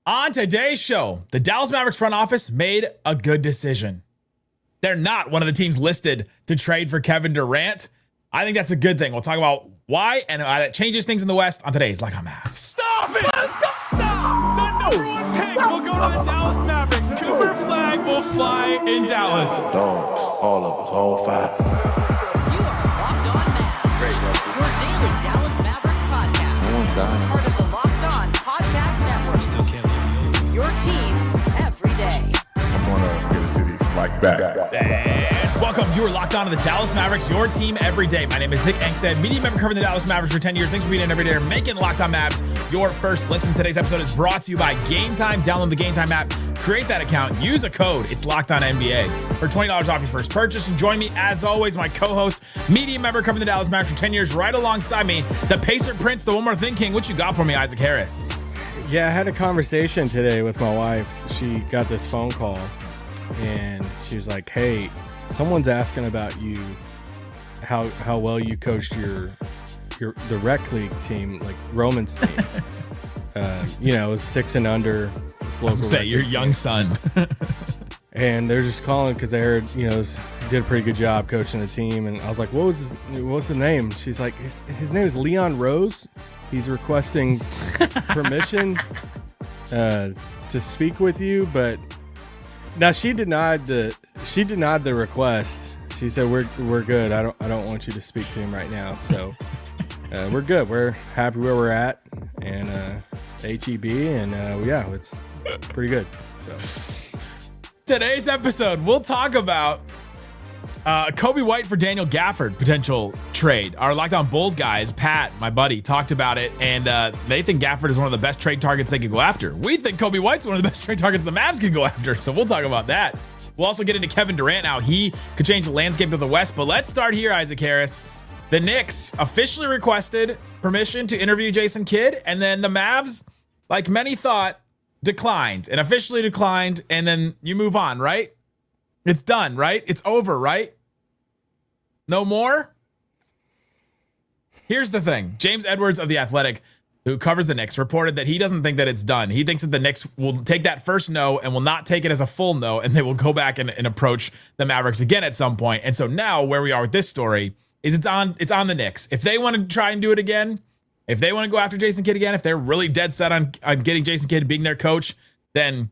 On today's show, the Dallas Mavericks front office made a good decision. They're not one of the teams listed to trade for Kevin Durant. I think that's a good thing. We'll talk about why and how that changes things in the West on today's Locked On Mavs. Stop it! Stop! The number one pick will go to the Dallas Mavericks. Cooper Flagg will fly in Dallas. Dogs, all of us, all five. You are Locked On Mavs. Great, Your daily Dallas Mavericks podcast. No one's dying. Part of the Locked On Podcast Network. Still can't leave. Your team every day. I'm gonna get a city like that. And welcome. You are Locked On to the Dallas Mavericks, your team every day. My name is Nick Angstadt, media member covering the Dallas Mavericks for 10 years. Thanks for being in every day and making Locked On Mavs your first listen. Today's episode is brought to you by Game Time. Download the Game Time app, create that account, use a code. It's Locked On NBA for $20 off your first purchase. And join me, as always, my co-host, media member covering the Dallas Mavericks for 10 years, right alongside me, the Pacer Prince, the One More Thing King. What you got for me, Isaac Harris? Yeah, I had a conversation today with my wife. She got this phone call and she was like, hey, someone's asking about you, how well you coached the rec league team, like Roman's team. It was 6 and under. This local Say your young team. son. And they're just calling because they heard, did a pretty good job coaching the team. And I was like, what's the name? She's like, his name is Leon Rose. He's requesting permission to speak with you, but now she denied the request. She said we're good. I don't want you to speak to him right now. So we're good. We're happy where we're at, and HEB, and it's pretty good. So. Today's episode, we'll talk about Coby White for Daniel Gafford potential trade. Our Locked On Bulls guys, Pat, my buddy, talked about it, and they think Gafford is one of the best trade targets they could go after. We think Coby White's one of the best trade targets the Mavs could go after, so we'll talk about that. We'll also get into Kevin Durant now. He could change the landscape of the West, but let's start here, Isaac Harris. The Knicks officially requested permission to interview Jason Kidd, and then the Mavs, like many thought, declined and officially declined, and then you move on, right? It's done, right? It's over, right? No more? Here's the thing. James Edwards of The Athletic, who covers the Knicks, reported that he doesn't think that it's done. He thinks that the Knicks will take that first no and will not take it as a full no, and they will go back and approach the Mavericks again at some point. And so now where we are with this story is it's on the Knicks. If they want to try and do it again, if they want to go after Jason Kidd again, if they're really dead set on getting Jason Kidd being their coach, then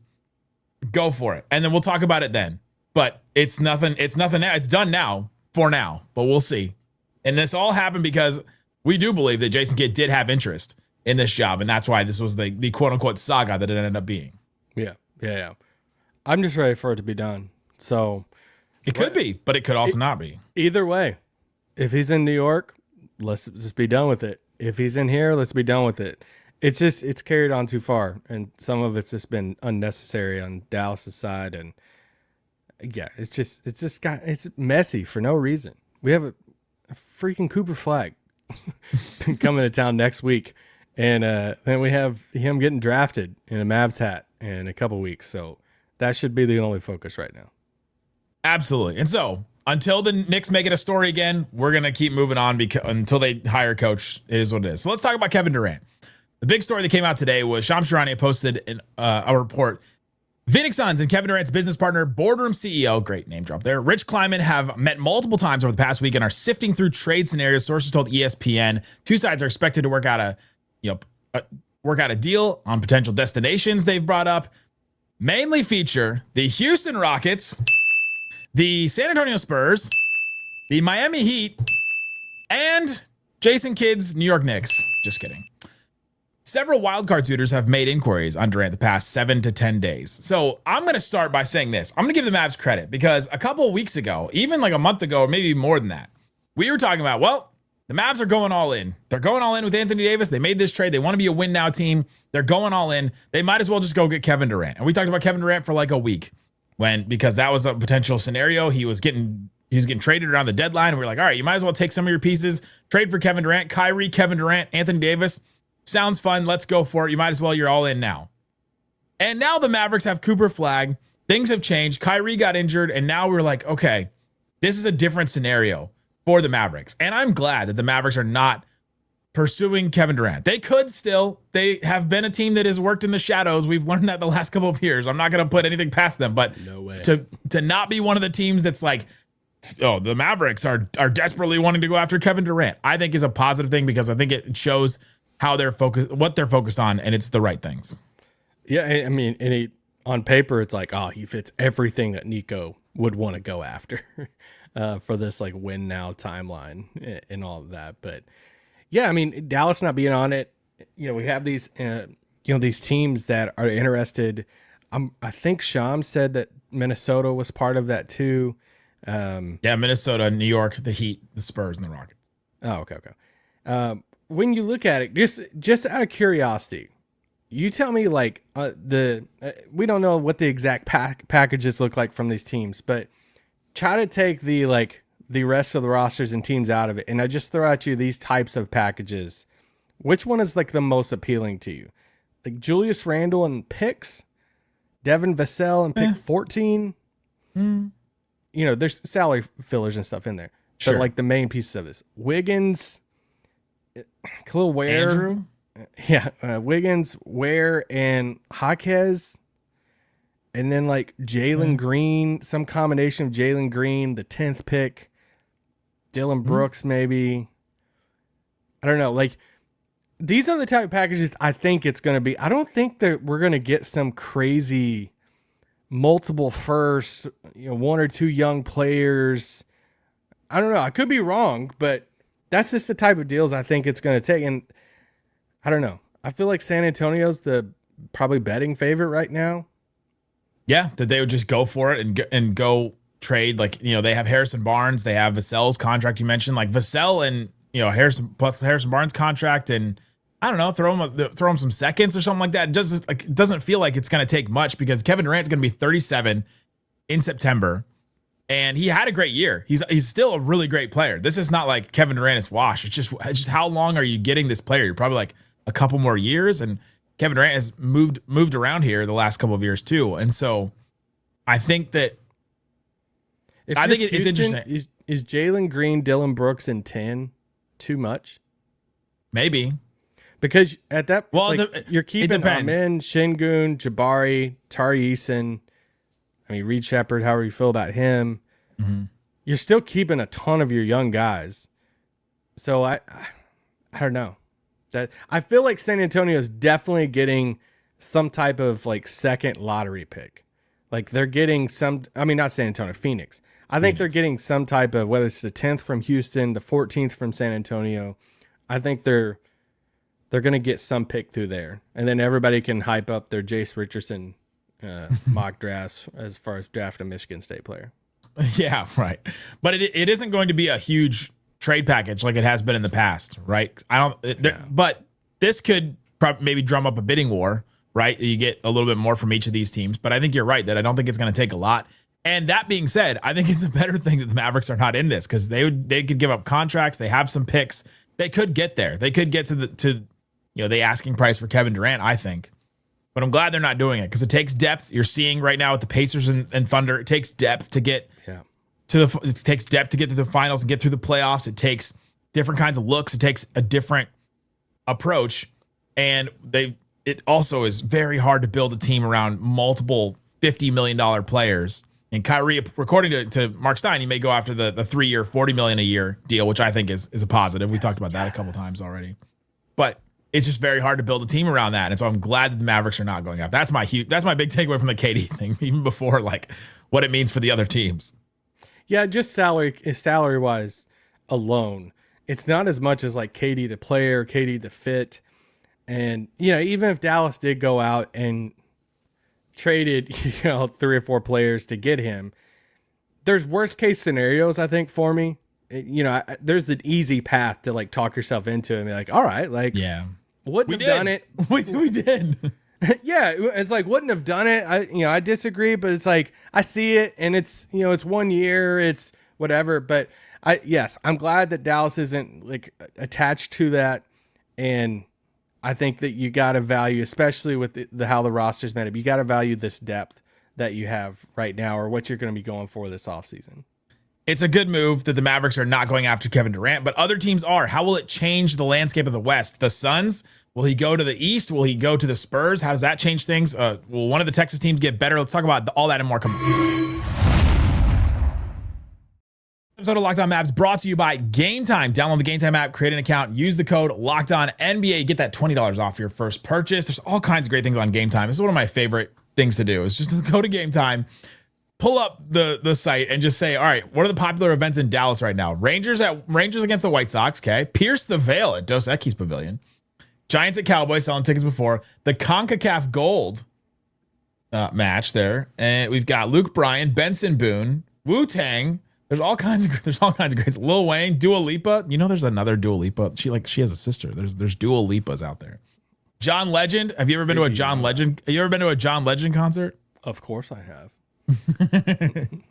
go for it. And then we'll talk about it then. But it's nothing now. It's done now for now, but we'll see. And this all happened because we do believe that Jason Kidd did have interest in this job, and that's why this was the quote-unquote saga that it ended up being. Yeah. I'm just ready for it to be done. So It could be, but it could also not be. either way, if he's in New York, let's just be done with it. If he's in here, let's be done with it. It's carried on too far, and some of it's just been unnecessary on Dallas's side, and yeah, it's messy for no reason. We have a freaking Cooper Flagg coming to town next week, and then we have him getting drafted in a Mavs hat in a couple weeks. So that should be the only focus right now. Absolutely. And so until the Knicks make it a story again, we're going to keep moving on until they hire a coach. It is what it is. So let's talk about Kevin Durant. The big story that came out today was Shams Charania posted a report. Phoenix Suns and Kevin Durant's business partner, boardroom CEO, great name drop there, Rich Kleiman, have met multiple times over the past week and are sifting through trade scenarios. Sources told ESPN two sides are expected to work out a deal on potential destinations they've brought up. Mainly feature the Houston Rockets, the San Antonio Spurs, the Miami Heat, and Jason Kidd's New York Knicks. Just kidding. Several wildcard suitors have made inquiries on Durant the past 7 to 10 days. So I'm going to start by saying this. I'm going to give the Mavs credit because a couple of weeks ago, even like a month ago, or maybe more than that, we were talking about, well, the Mavs are going all in. They're going all in with Anthony Davis. They made this trade. They want to be a win now team. They're going all in. They might as well just go get Kevin Durant. And we talked about Kevin Durant for like a week because that was a potential scenario. He was getting traded around the deadline. And we were like, all right, you might as well take some of your pieces, trade for Kevin Durant, Kyrie, Kevin Durant, Anthony Davis. Sounds fun. Let's go for it. You might as well. You're all in now. And now the Mavericks have Cooper Flagg. Things have changed. Kyrie got injured. And now we're like, okay, this is a different scenario for the Mavericks. And I'm glad that the Mavericks are not pursuing Kevin Durant. They could still. They have been a team that has worked in the shadows. We've learned that the last couple of years. I'm not going to put anything past them, but No way. to not be one of the teams that's like, oh, the Mavericks are desperately wanting to go after Kevin Durant, I think is a positive thing because I think it shows how they're focused, what they're focused on, and it's the right things. Yeah, I mean, on paper, it's like, oh, he fits everything that Nico would want to go after for this like win now timeline and all of that. But yeah, I mean, Dallas not being on it, we have these, these teams that are interested. I think Sham said that Minnesota was part of that too. Yeah, Minnesota, New York, the Heat, the Spurs, and the Rockets. Oh, okay. When you look at it, just out of curiosity, you tell me like we don't know what the exact packages look like from these teams, but try to take the rest of the rosters and teams out of it, and I just throw at you these types of packages. Which one is like the most appealing to you? Like Julius Randle and picks, Devin Vassell and pick 14. There's salary fillers and stuff in there, Sure. but like the main pieces of this: Wiggins, Khalil Ware, Andrew? Wiggins, Ware, and Jaquez, and then like Jalen Green, some combination of Jalen Green, the 10th pick, Dylan Brooks, maybe. I don't know. Like, these are the type of packages I think it's going to be. I don't think that we're going to get some crazy multiple firsts, one or two young players. I don't know. I could be wrong, but that's just the type of deals I think it's going to take. And I don't know. I feel like San Antonio's the probably betting favorite right now. Yeah, that they would just go for it and go trade. Like, they have Harrison Barnes. They have Vassell's contract you mentioned. Like Vassell and, Harrison plus Harrison Barnes contract. And I don't know, throw him some seconds or something like that. It doesn't feel like it's going to take much because Kevin Durant's going to be 37 in September. And he had a great year. He's still a really great player. This is not like Kevin Durant is washed. It's just how long are you getting this player? You're probably like a couple more years. And Kevin Durant has moved around here the last couple of years too. And so I think that it's interesting. Is Jalen Green, Dylan Brooks, and 10 too much? Maybe. Because at that you're it keeping depends. Amin, Şengün, Jabari, Tari Eason, Reed Shepherd, however you feel about him. Mm-hmm. You're still keeping a ton of your young guys. So I don't know. That I feel like San Antonio is definitely getting some type of like second lottery pick. Like they're getting not San Antonio, Phoenix. I think they're getting some type of, whether it's the 10th from Houston, the 14th from San Antonio. I think they're going to get some pick through there. And then everybody can hype up their Jace Richardson mock drafts as far as draft a Michigan State player. Yeah, right. But it isn't going to be a huge trade package like it has been in the past, right? But this could maybe drum up a bidding war, right? You get a little bit more from each of these teams. But I think you're right that I don't think it's going to take a lot. And that being said, I think it's a better thing that the Mavericks are not in this because they could give up contracts. They have some picks. They could get there. They could get to the asking price for Kevin Durant, I think. But I'm glad they're not doing it because it takes depth. You're seeing right now with the Pacers and Thunder, it takes depth to get it takes depth to get to the finals and get through the playoffs. It takes different kinds of looks. It takes a different approach. And it also is very hard to build a team around multiple $50 million players. And Kyrie, according to Mark Stein, he may go after the 3-year, $40 million a year deal, which I think is a positive. We talked about that a couple times already. But it's just very hard to build a team around that. And so I'm glad that the Mavericks are not going up. That's my big takeaway from the KD thing, even before like what it means for the other teams. Yeah, just salary wise alone. It's not as much as like KD the player, KD the fit. And even if Dallas did go out and traded 3 or 4 players to get him, there's worst case scenarios, I think, for me. There's an easy path to like talk yourself into it and be like, all right, like, yeah, wouldn't have done it. We did. Yeah, it's like wouldn't have done it. I disagree, but it's like I see it, and it's it's 1 year, it's whatever. But I'm glad that Dallas isn't like attached to that, and I think that you got to value, especially with the how the roster's made up, you got to value this depth that you have right now, or what you're going to be going for this offseason. it's a good move that the Mavericks are not going after Kevin Durant, but other teams are. How will it change the landscape of the West? The Suns, will he go to the East? Will he go to the Spurs? How does that change things? Will one of the Texas teams get better? Let's talk about all that and more. Come on. Episode of Locked On Mavs brought to you by Game Time. Download the Game Time app, create an account, use the code Locked On NBA, get that $20 off your first purchase. There's all kinds of great things on Game Time. This is one of my favorite things to do. Is just go to Game Time, pull up the site, and just say, all right, what are the popular events in Dallas right now? Rangers against the White Sox. Okay, Pierce the Veil at Dos Equis Pavilion. Giants at Cowboys, selling tickets before the CONCACAF Gold match there, and we've got Luke Bryan, Benson Boone, Wu Tang. There's all kinds of greats. Lil Wayne, Dua Lipa. You know, there's another Dua Lipa. She has a sister. There's Dua Lipas out there. John Legend. Have you ever been to a John Legend? Have you ever been to a John Legend concert? Of course I have.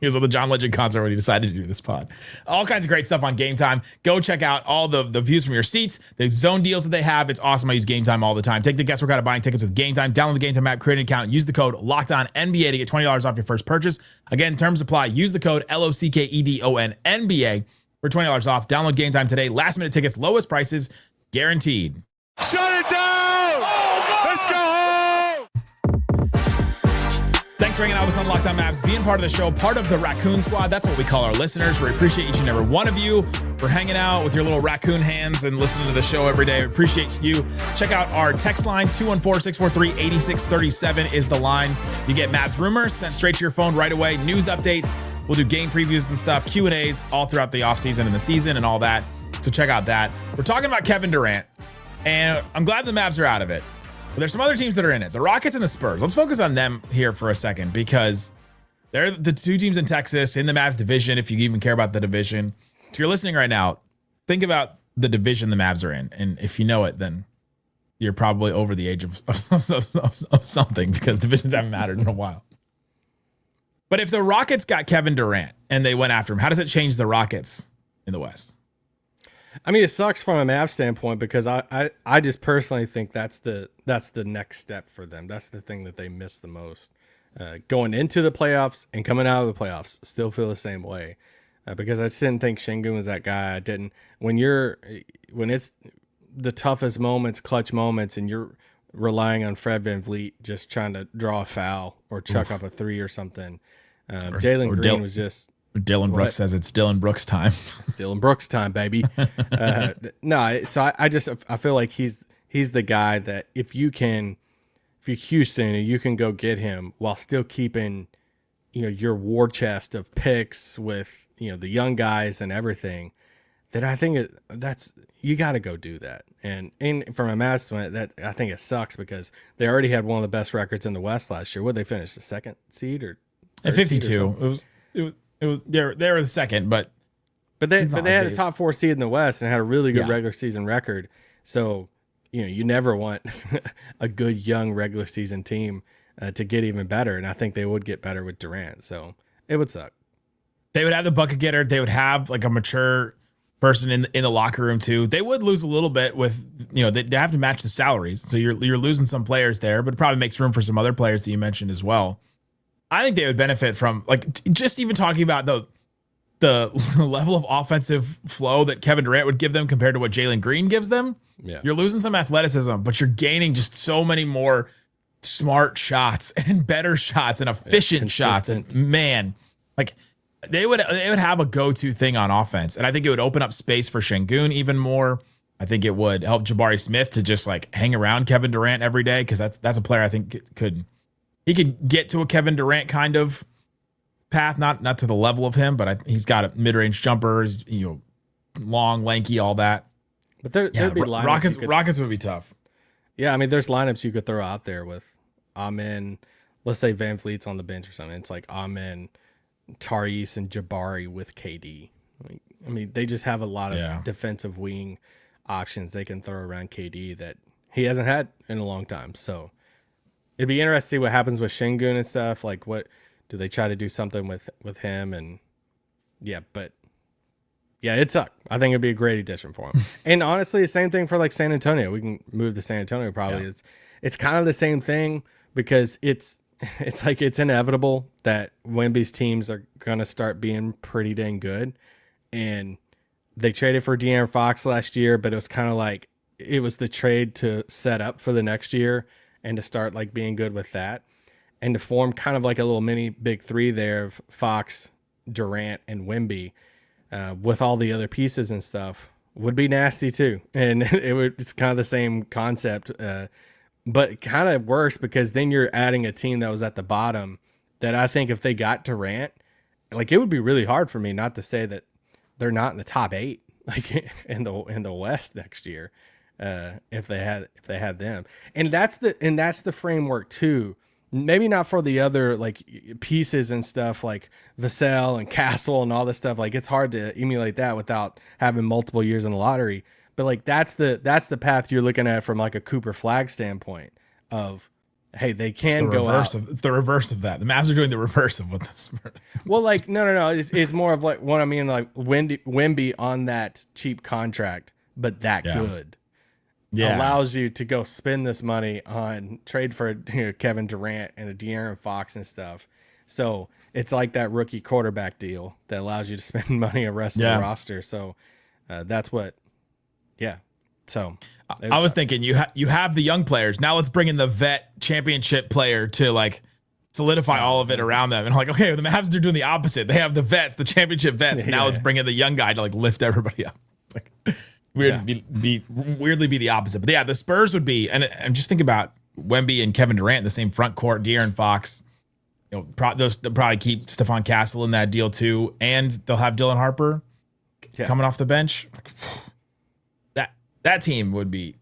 He was at the John Legend concert when he decided to do this pod. All kinds of great stuff on Game Time. Go check out all the views from your seats, the zone deals that they have. It's awesome. I use Game Time all the time. Take the guesswork out of buying tickets with Game Time. Download the Game Time app, create an account, use the code LOCKEDONNBA to get $20 off your first purchase. Again, terms apply. Use the code LOCKEDONNBA for $20 off. Download Game Time today. Last minute tickets, lowest prices, guaranteed. Shut it down! Let's go home! Thanks for hanging out with us on Locked On Mavs, being part of the show, part of the Raccoon Squad. That's what we call our listeners. We appreciate each and every one of you for hanging out with your little raccoon hands and listening to the show every day. We appreciate you. Check out our text line, 214-643-8637 is the line. You get Mavs Rumors sent straight to your phone right away, news updates. We'll do game previews and stuff, Q&As all throughout the offseason and the season and all that. So check out that. We're talking about Kevin Durant, and I'm glad the Mavs are out of it. But there's some other teams that are in it. The Rockets and the Spurs. Let's focus on them here for a second because they're the two teams in Texas in the Mavs division, if you even care about the division. If you're listening right now, think about the division the Mavs are in. And if you know it, then you're probably over the age of something because divisions haven't mattered in a while. But if the Rockets got Kevin Durant and they went after him, how does it change the Rockets in the West? I mean, it sucks from a Mavs standpoint because I just personally think that's the next step for them. That's the thing that they miss the most. Going into the playoffs and coming out of the playoffs, still feel the same way. Because I just didn't think Şengün was that guy. I didn't. When it's the toughest moments, clutch moments, and you're relying on Fred VanVleet just trying to draw a foul or chuck up a three or something. Jalen Green was just. Dylan Brooks says it's Dylan Brooks time. It's Dylan Brooks time, baby. No, so I feel like he's the guy that if you're Houston and you can go get him while still keeping, your war chest of picks with, the young guys and everything, then I think you got to go do that. And from a Mavs point, that I think it sucks because they already had one of the best records in the West last year. What did they finish, the second seed or at 52? It was they were the second, but they had a top 4 seed in the West and had a really good regular season record. So you never want a good young regular season team to get even better, and I think they would get better with Durant. So it would suck. They would have the bucket getter. They would have like a mature person in the locker room too. They would lose a little bit with they have to match the salaries, so you're losing some players there, but it probably makes room for some other players that you mentioned as well. I think they would benefit from just even talking about the level of offensive flow that Kevin Durant would give them compared to what Jalen Green gives them. Yeah. You're losing some athleticism, but you're gaining just so many more smart shots and better shots and efficient shots. And man, they would have a go-to thing on offense. And I think it would open up space for Şengün even more. I think it would help Jabari Smith to just hang around Kevin Durant every day because that's a player I think could get to a Kevin Durant kind of path, not to the level of him, but he's got a mid-range jumper, he's, long, lanky, all that. But there'd be lineups Rockets would be tough. Yeah, I mean, there's lineups you could throw out there with Amen. Let's say Van Vliet's on the bench or something. It's like Amen, Tariq, and Jabari with KD. I mean, they just have a lot of defensive wing options they can throw around KD that he hasn't had in a long time. So it'd be interesting to see what happens with Şengün and stuff. Like, what do they try to do something with him? And it'd suck. I think it'd be a great addition for him. And honestly, the same thing for San Antonio. We can move to San Antonio probably. Yeah. It's kind of the same thing because it's it's like it's inevitable that Wemby's teams are going to start being pretty dang good. And they traded for De'Aaron Fox last year, but it was kind of like it was the trade to set up for the next year and to start like being good with that. And to form kind of like a little mini big three there of Fox, Durant, and Wemby with all the other pieces and stuff would be nasty too. And it's kind of the same concept, but kind of worse because then you're adding a team that was at the bottom that I think if they got Durant, like it would be really hard for me not to say that they're not in the top 8, like in the West next year, if they had them. And that's the framework too. Maybe not for the other like pieces and stuff like Vassell and Castle and all this stuff. Like it's hard to emulate that without having multiple years in the lottery. But like that's the path you're looking at from like a Cooper Flagg standpoint of, hey, they can go out. It's the reverse of that. The Mavs are doing the reverse of what this. Well, like no. It's more of like what I mean, like Wemby on that cheap contract, but that good. Yeah. Allows you to go spend this money on trade for Kevin Durant and a De'Aaron Fox and stuff. So it's like that rookie quarterback deal that allows you to spend money on the rest of the roster. So that's what, So I was thinking you have the young players. Now let's bring in the vet championship player to like solidify all of it around them. And I'm like, okay, the Mavs are doing the opposite. They have the vets, the championship vets. Yeah. Now let's bring in the young guy to like lift everybody up. It's like weirdly be the opposite. But yeah, the Spurs would be, and just think about Wemby and Kevin Durant in the same front court, De'Aaron Fox. They'll probably keep Stephon Castle in that deal too, and they'll have Dylan Harper coming off the bench. That team would be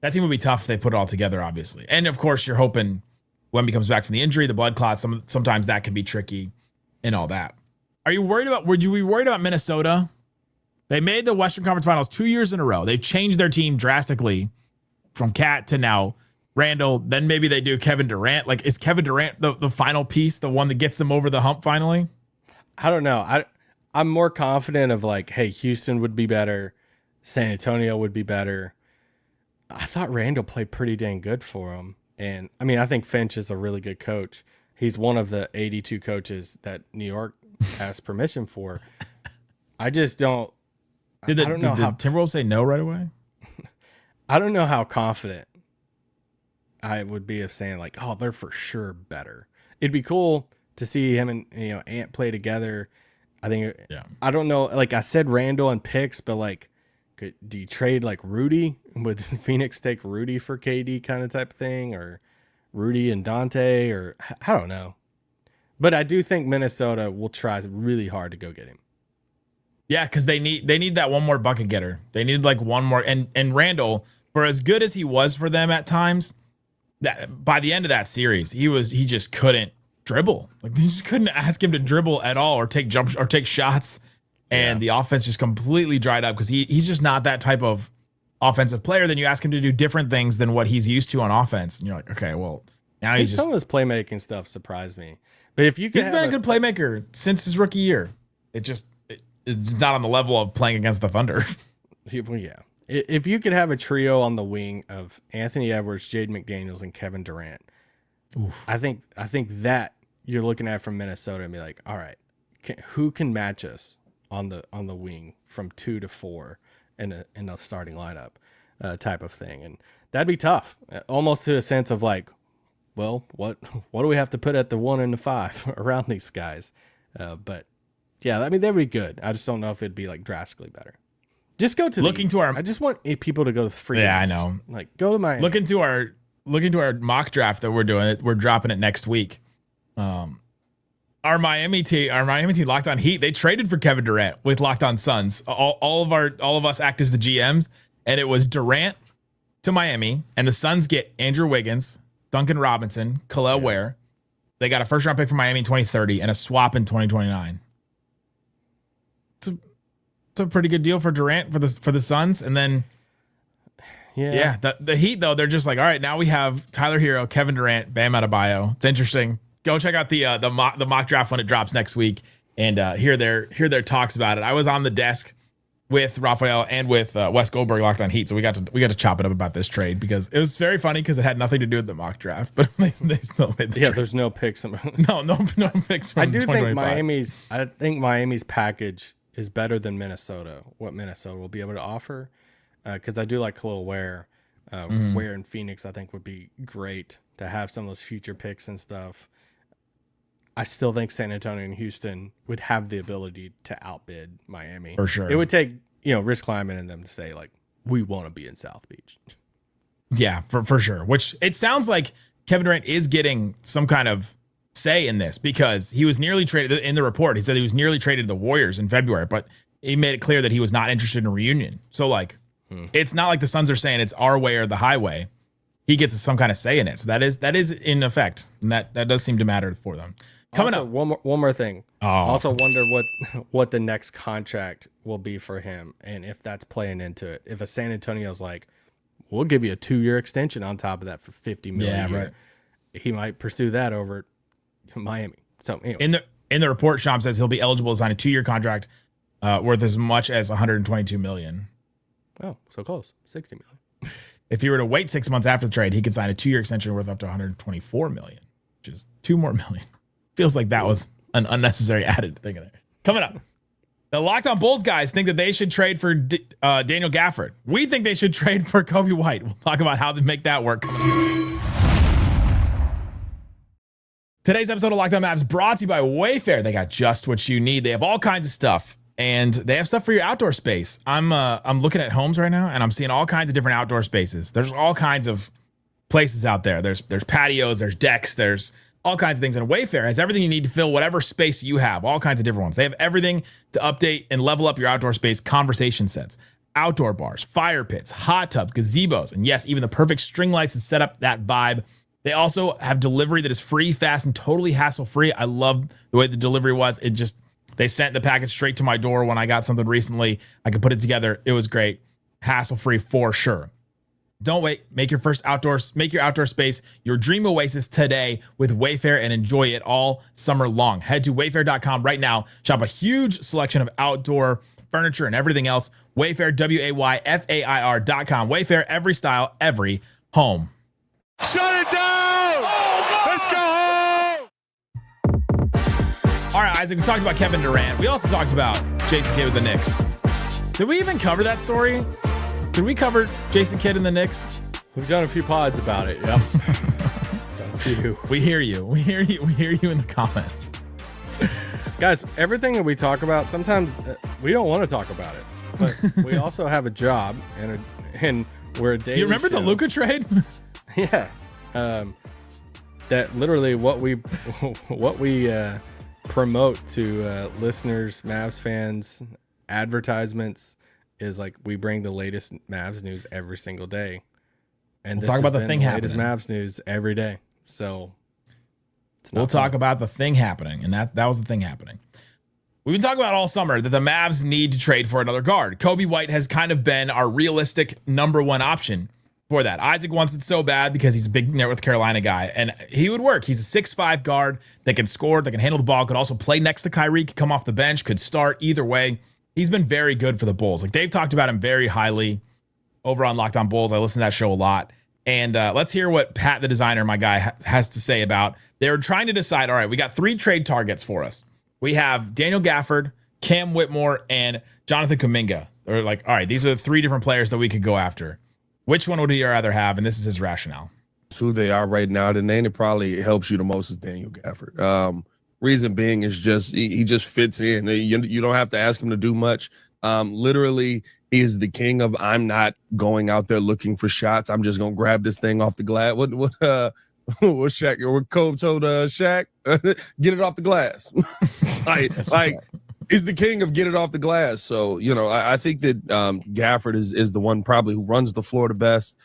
tough if they put it all together, obviously. And of course, you're hoping Wemby comes back from the injury, the blood clots. Sometimes that can be tricky, and all that. Would you be worried about Minnesota? They made the Western Conference Finals 2 years in a row. They've changed their team drastically from Cat to now Randall. Then maybe they do Kevin Durant. Like, is Kevin Durant the final piece, the one that gets them over the hump finally? I don't know. I'm more confident of like, hey, Houston would be better. San Antonio would be better. I thought Randall played pretty dang good for him. And I mean, I think Finch is a really good coach. He's one of the 82 coaches that New York has permission for. I just don't. Did the Timberwolves say no right away? I don't know how confident I would be of saying like, oh, they're for sure better. It'd be cool to see him and Ant play together. I think. Yeah. I don't know. Like I said, Randall and picks, but like, do you trade like Rudy? Would Phoenix take Rudy for KD kind of type thing, or Rudy and Dante, or I don't know. But I do think Minnesota will try really hard to go get him. Yeah, because they need that one more bucket getter. They need like one more. And Randall, for as good as he was for them at times, that by the end of that series, he just couldn't dribble. Like they just couldn't ask him to dribble at all or take jumps or take shots. And the offense just completely dried up because he's just not that type of offensive player. Then you ask him to do different things than what he's used to on offense. And you're like, okay, well, now he's just. Some of his playmaking stuff surprised me. But if you could, he's been a good playmaker since his rookie year. It's not on the level of playing against the Thunder. Yeah. If you could have a trio on the wing of Anthony Edwards, Jaden McDaniels, and Kevin Durant, I think that you're looking at from Minnesota and be like, all right, who can match us on the wing from 2 to 4 in a starting lineup type of thing. And that'd be tough, almost to a sense of like, well, what do we have to put at the 1 and the 5 around these guys? But yeah, I mean, they'd be good. I just don't know if it'd be like drastically better. Just go to I just want people to go to free. Yeah, I know. Like go to my look into our mock draft that we're doing. We're dropping it next week. Our Miami team, Locked On Heat, they traded for Kevin Durant with Locked On Suns. All of us act as the GMs, and it was Durant to Miami, and the Suns get Andrew Wiggins, Duncan Robinson, Khalil Ware. They got a first round pick for Miami in 2030 and a swap in 2029. It's a pretty good deal for Durant for the Suns, and then the Heat though, they're just like, all right, now we have Tyler Hero, Kevin Durant, Bam Adebayo. It's interesting. Go check out the mock draft when it drops next week and hear their talks about it. I was on the desk with Raphael and with Wes Goldberg, Locked On Heat. So we got to chop it up about this trade because it was very funny because it had nothing to do with the mock draft, but they still made the trade. There's no picks. No picks. From I do think 2025. Miami's package is better than Minnesota. What Minnesota will be able to offer, because I do like Khalil Ware. Ware in Phoenix, I think, would be great to have some of those future picks and stuff. I still think San Antonio and Houston would have the ability to outbid Miami. For sure. It would take, Rich Kleiman and them to say, like, we want to be in South Beach. Yeah, for sure. Which it sounds like Kevin Durant is getting some kind of say in this because he was nearly traded in the report. He said he was nearly traded to the Warriors in February, but he made it clear that he was not interested in a reunion. So, like, it's not like the Suns are saying it's our way or the highway. He gets some kind of say in it. So that is in effect. And that does seem to matter for them. Coming also, up. one more thing. Oh. Also wonder what the next contract will be for him and if that's playing into it. If a San Antonio's like, we'll give you a 2-year extension on top of that for $50 million a year, right. He might pursue that over Miami. So anyway. In the report, Sham says he'll be eligible to sign a 2-year contract worth as much as $122 million. Oh, so close. $60 million. If he were to wait 6 months after the trade, he could sign a 2-year extension worth up to $124 million, which is $2 more million. Feels like that was an unnecessary added thing in there. Coming up, the Locked On Bulls guys think that they should trade for Daniel Gafford. We think they should trade for Coby White. We'll talk about how to make that work coming up. Today's episode of Locked On Mavs brought to you by Wayfair. They got just what you need. They have all kinds of stuff, and they have stuff for your outdoor space. I'm looking at homes right now, and I'm seeing all kinds of different outdoor spaces. There's all kinds of places out there. There's patios, there's decks, there's all kinds of things. And Wayfair has everything you need to fill whatever space you have, all kinds of different ones. They have everything to update and level up your outdoor space: conversation sets, outdoor bars, fire pits, hot tubs, gazebos, and yes, even the perfect string lights to set up that vibe. They also have delivery that is free, fast, and totally hassle-free. I love the way the delivery was. They sent the package straight to my door when I got something recently. I could put it together. It was great. Hassle-free for sure. Don't wait. Make your outdoor space your dream oasis today with Wayfair and enjoy it all summer long. Head to wayfair.com right now. Shop a huge selection of outdoor furniture and everything else. Wayfair, WAYFAIR.com. Wayfair, every style, every home. Shut it down! Let's go home! All right, Isaac, we talked about Kevin Durant. We also talked about Jason Kidd with the Knicks. Did we even cover that story? Did we cover Jason Kidd and the Knicks? We've done a few pods about it. Yep. Done a few. We hear you. We hear you in the comments. Guys, everything that we talk about, sometimes we don't want to talk about it. But we also have a job and we're a daily You remember show. the Luka trade? Yeah. That literally what we promote to listeners, Mavs fans, advertisements is like we bring the latest Mavs news every single day. And We'll talk about the thing latest happening. Mavs news every day. So We'll talk about the thing happening, and that was the thing happening. We've been talking about all summer that the Mavs need to trade for another guard. Coby White has kind of been our realistic number one option for that. Isaac wants it so bad because he's a big North Carolina guy, and he would work. He's a 6'5" guard that can score, that can handle the ball, could also play next to Kyrie, could come off the bench, could start either way. He's been very good for the Bulls. Like, they've talked about him very highly over on Locked On Bulls. I listen to that show a lot. And let's hear what Pat, the designer, my guy, has to say about. They were trying to decide, all right, we got 3 trade targets for us. We have Daniel Gafford, Cam Whitmore, and Jonathan Kuminga. They're like, all right, these are the 3 different players that we could go after. Which one would he rather have? And this is his rationale. It's who they are right now. The name that probably helps you the most is Daniel Gafford. Reason being is just he just fits in. You don't have to ask him to do much. Literally, he is the king of I'm not going out there looking for shots. I'm just gonna grab this thing off the glass. What Shaq or what Coby told Shaq? Get it off the glass. like he's the king of get it off the glass. So I think that Gafford is the one probably who runs the floor the best.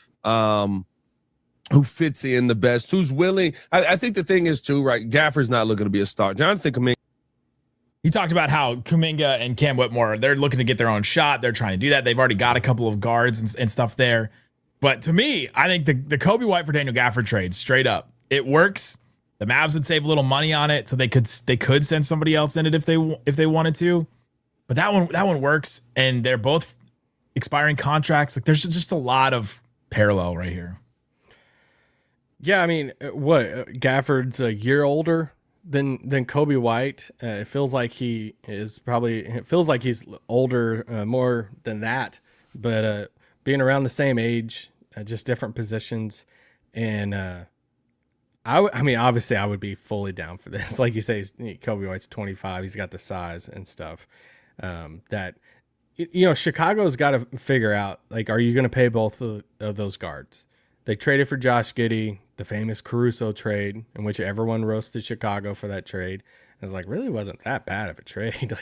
Who fits in the best, who's willing. I think the thing is too, right? Gafford's not looking to be a star. Jonathan Kuminga. He talked about how Kuminga and Cam Whitmore, they're looking to get their own shot. They're trying to do that. They've already got a couple of guards and stuff there. But to me, I think the Coby White for Daniel Gafford trade, straight up, it works. The Mavs would save a little money on it, so they could send somebody else in it if they wanted to. but that one works, and they're both expiring contracts. Like there's just a lot of parallel right here. Yeah, I mean, Gafford's a year older than Coby White. It feels like he's older more than that, but being around the same age, just different positions, and I mean, obviously, I would be fully down for this. Like you say, Coby White's 25. He's got the size and stuff. Chicago's got to figure out, like, are you going to pay both of those guards? They traded for Josh Giddey, the famous Caruso trade, in which everyone roasted Chicago for that trade. I was like, really wasn't that bad of a trade.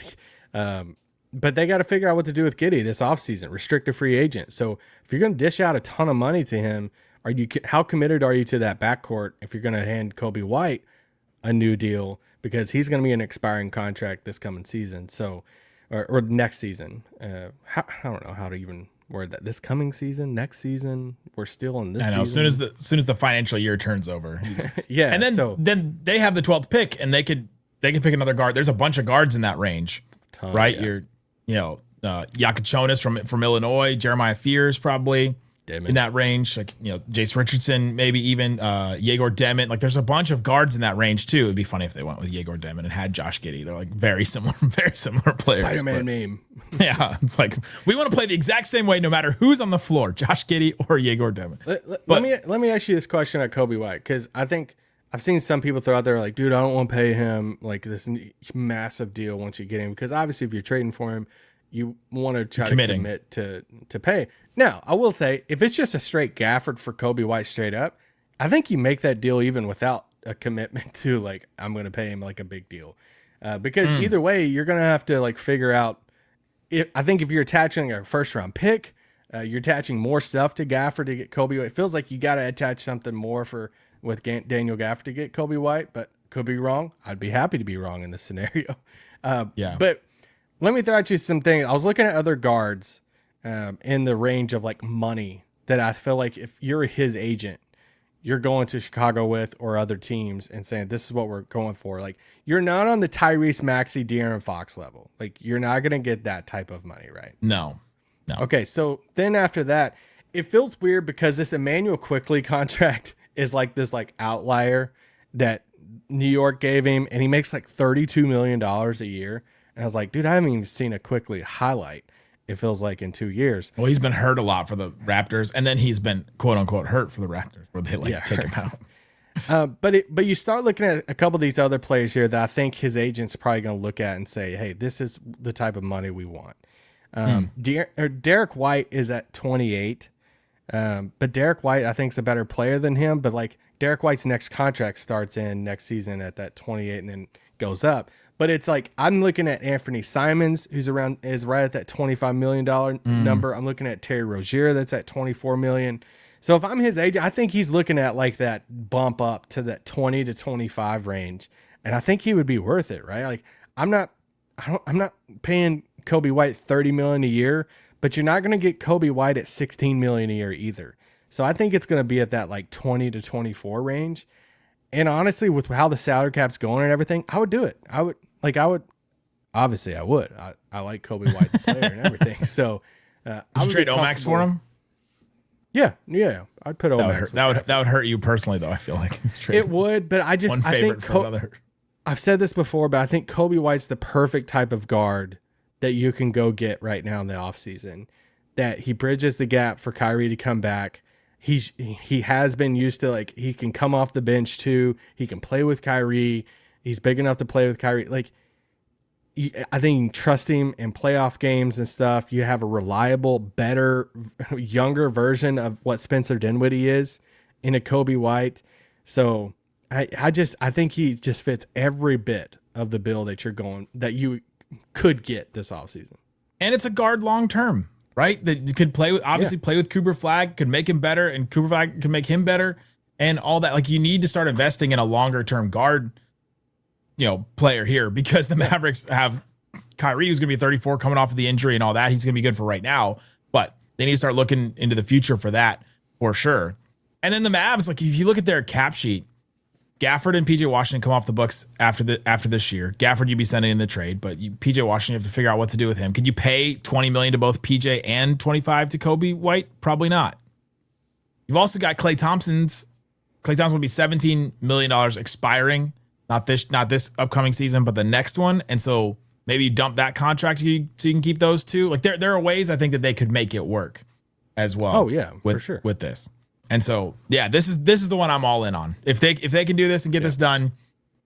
But they got to figure out what to do with Giddey this offseason, restricted free agent. So if you're going to dish out a ton of money to him, how committed are you to that backcourt if you're going to hand Coby White a new deal, because he's going to be an expiring contract this coming season, or next season. I don't know how to even word that. This coming season, next season, we're still in this. I know. Season. As soon as the financial year turns over, yeah. And then they have the 12th pick, and they could pick another guard. There's a bunch of guards in that range, right? Yeah. Yakuchonis from Illinois, Jeremiah Fears probably. In that range, like, Jace Richardson, maybe even Yegor Demit. Like, there's a bunch of guards in that range too. It'd be funny if they went with Yegor Demit and had Josh Giddey. They're like very similar players. Spider-Man meme. Yeah, it's like we want to play the exact same way no matter who's on the floor, Josh Giddey or Yegor Demit. Let me ask you this question about Coby White, because I think I've seen some people throw out there like, dude, I don't want to pay him like this massive deal once you get him, because obviously if you're trading for him, you want to try to commit to pay. Now, I will say, if it's just a straight Gafford for Coby White straight up, I think you make that deal even without a commitment to, like, I'm going to pay him like a big deal. Because either way, you're going to have to, like, figure out. I think if you're attaching a first-round pick, you're attaching more stuff to Gafford to get Coby White. It feels like you got to attach something more with Daniel Gafford to get Coby White, but could be wrong. I'd be happy to be wrong in this scenario. But let me throw at you some things. I was looking at other guards in the range of like money that I feel like if you're his agent, you're going to Chicago with, or other teams, and saying, this is what we're going for. Like, you're not on the Tyrese Maxey, De'Aaron Fox level. Like, you're not going to get that type of money, right? No. Okay, so then after that, it feels weird because this Emmanuel Quickley contract is like this like outlier that New York gave him, and he makes like $32 million a year. And I was like, dude, I haven't even seen a Quickley highlight, it feels like, in 2 years. Well, he's been hurt a lot for the Raptors, and then he's been quote unquote hurt for the Raptors, where they take him out. But you start looking at a couple of these other players here that I think his agent's probably going to look at and say, hey, this is the type of money we want. Derek White is at 28, but Derek White I think is a better player than him. But like, Derek White's next contract starts in next season at that 28 and then goes up. But it's like, I'm looking at Anthony Simons, who's is right at that $25 million number. I'm looking at Terry Rozier, that's at $24 million. So if I'm his agent, I think he's looking at like that bump up to that 20 to 25 range. And I think he would be worth it, right? Like, I'm not paying Coby White $30 million a year, but you're not going to get Coby White at $16 million a year either. So I think it's going to be at that like 20 to 24 range. And honestly, with how the salary cap's going and everything, I would do it. I would. Obviously I would. I like Coby White, the player, and everything. So would you trade Omax for him? Yeah. I'd put Omax. That would hurt you personally, though. I feel like it would, but I think I've said this before, but I think Coby White's the perfect type of guard that you can go get right now in the offseason. That he bridges the gap for Kyrie to come back. He has been used to, like, he can come off the bench too. He can play with Kyrie. He's big enough to play with Kyrie. Like, I think you can trust him in playoff games and stuff. You have a reliable, better, younger version of what Spencer Dinwiddie is in a Coby White. So I think he just fits every bit of the bill that you could get this offseason. And it's a guard long term, right? That you could play with Cooper Flagg, could make him better, and Cooper Flagg can make him better, and all that. Like, you need to start investing in a longer term guard, player here, because the Mavericks have Kyrie, who's going to be 34, coming off of the injury and all that. He's going to be good for right now, but they need to start looking into the future for that, for sure. And then the Mavs, like, if you look at their cap sheet, Gafford and PJ Washington come off the books after this year. Gafford you'd be sending in the trade, but PJ Washington, you have to figure out what to do with him. Can you pay $20 million to both PJ and $25 to Coby White? Probably not. You've also got Klay Thompson. Klay Thompson will be $17 million expiring, not this upcoming season, but the next one. And so maybe you dump that contract so you can keep those two. Like there are ways I think that they could make it work as well. Oh yeah, for sure. With this. And so, yeah, this is the one I'm all in on. If they can do this and get this done,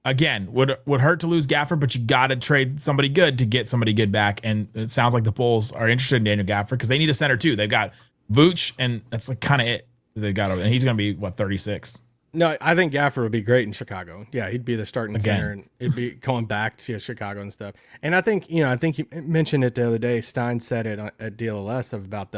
again, would hurt to lose Gafford, but you got to trade somebody good to get somebody good back. And it sounds like the Bulls are interested in Daniel Gafford because they need a center too. They've got Vooch, and that's like kind of it. They've got, and he's going to be 36. No, I think Gafford would be great in Chicago. Yeah, he'd be the starting center, and it'd be going back to Chicago and stuff. And I think you mentioned it the other day. Stein said it at DLS about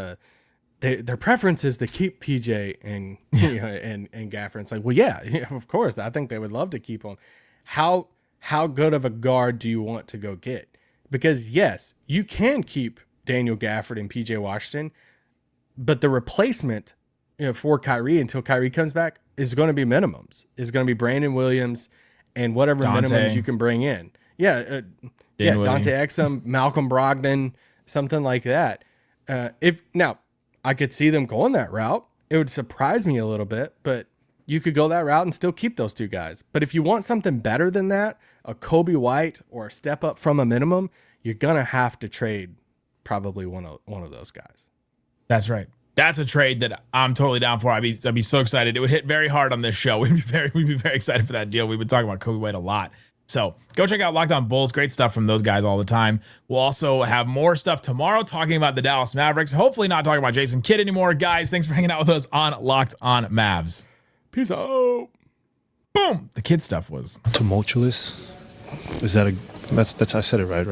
their preference is to keep PJ and and Gafford. It's like, well, yeah, of course. I think they would love to keep him. How good of a guard do you want to go get? Because yes, you can keep Daniel Gafford and PJ Washington, but the replacement for Kyrie until Kyrie comes back is going to be minimums. Is going to be Brandon Williams and whatever minimums you can bring in. Yeah, Dante Exum, Malcolm Brogdon, something like that. I could see them going that route. It would surprise me a little bit, but you could go that route and still keep those two guys. But if you want something better than that, a Coby White or a step up from a minimum, you're going to have to trade probably one of those guys. That's right. That's a trade that I'm totally down for. I'd be so excited. It would hit very hard on this show. We'd be very excited for that deal. We've been talking about Coby White a lot. So go check out Locked On Bulls. Great stuff from those guys all the time. We'll also have more stuff tomorrow talking about the Dallas Mavericks. Hopefully not talking about Jason Kidd anymore. Guys, thanks for hanging out with us on Locked On Mavs. Peace out. Boom. The Kidd stuff was tumultuous. Is that that's I said it right?